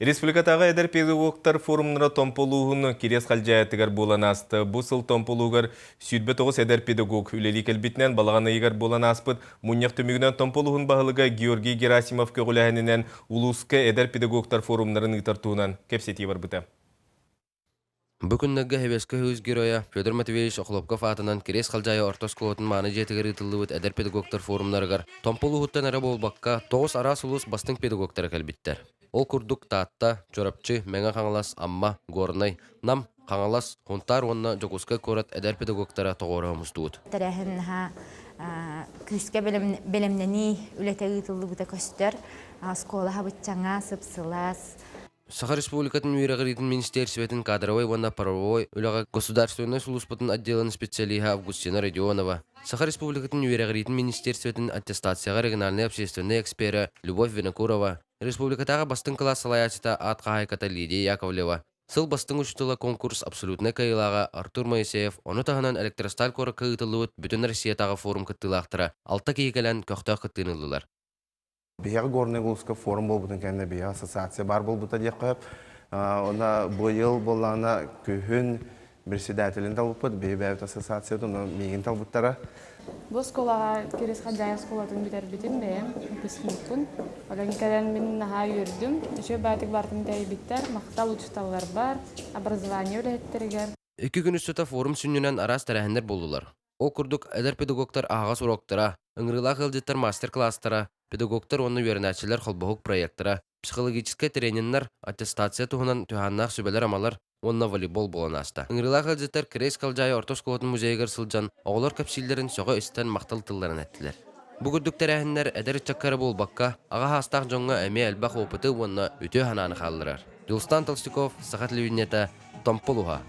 Республикатағы әдер педагогтар форумнара томполуғын керес қалжайатығар болан асты. Бұл сыл томполуғар сүйдбе тоғыз әдер педагог үлелі келбетінен балағаны егер болан аспыд. Мұнияқ түмігінен томполуғын бағылыға Георгий Герасимов көгіләхінінен улуысқа әдер педагогтар форумнарын ұйтартуынан кепсеті бар бұта. Бүгіннәгі хәбескі хүйіз героя Федор Матвеевич Охлопков атынан керес қалжайы ортос колотын маны жетігері тыллыбыт әдер педагогтар форумнарығар томполуғыттан әрі болбаққа тоғыз арас улус бастың педагогтары кәлбіттер. Ол күрдік таатта, чорапчы, мәңі қаңылас, амма, горнай, нам, қаңылас, хонтар онна жокуска көрат әдер педагогтара тоғыры мұстуыд. Тәрәхін күске белемнені үлетегі тыллыбыта көстер, сколаға бұтчаңа, сыпсылас. Саха Республикатын Уирагритин Министерстветін кадровой ванна правовой үліға государственной службатын отделын специалиха Августина Родионова. Саха Республикатын Уирагритин Министерстветін аттестацияға региональный общественный экспері Любовь Винокурова. Республикатаға бастың класс салаятыта атқа хайката Лидия Яковлева. Сыл бастың үштілі конкурс абсолютный кайылаға Артур Моисеев, оны тағынан электросталь коры кайытылуыт бүтін Россиятаға форум кыттылақтыра, алта кейкелен көқтақ кыттынылылар. Бияғы горный гулска форум бол бұтын кәнде бия ассоциация бар бол бұта дек қойып. Она бұйыл болана күйін председателін талбыпыд, бейбәйбіт ассоциацияды, оны мейгін талбыттара. Бұл сколаға керес қаджайы сколатын бітер бітін бәйім, үпісінікпін. Олан кәден мен наға үйірдім. Үші бәтік бартын дәй біттер, мақтал ұчысталар бар, образование өлеттергер. 2 күн үстіта форум сүннінен арас тәрәхіндер болдылар. Ол күрдік әдер педагогтар ағас уроктара, ыңғырыла қылдеттер мастер-класстара, педагогтар оны вернәчілер қолбағық проекттара, психологический тренинглар, аттестация туғынан түйханнақ сүбелер амалар, онна волейбол болан аста. Ыңғырыла қылдеттер крейс қалжайы ортос қолатын музейгер сылжан, оғылар көпсилерін соға үстен мақтал тылларын әттілер. Бүгүрдүк тәрәхіндер әдер чаккары бол баққа, аға хастақ жоңға әме әлбақ опыты онна үті хананы қалдырар. Дулстан Толстяков, Сахат Левинета, Томполуға.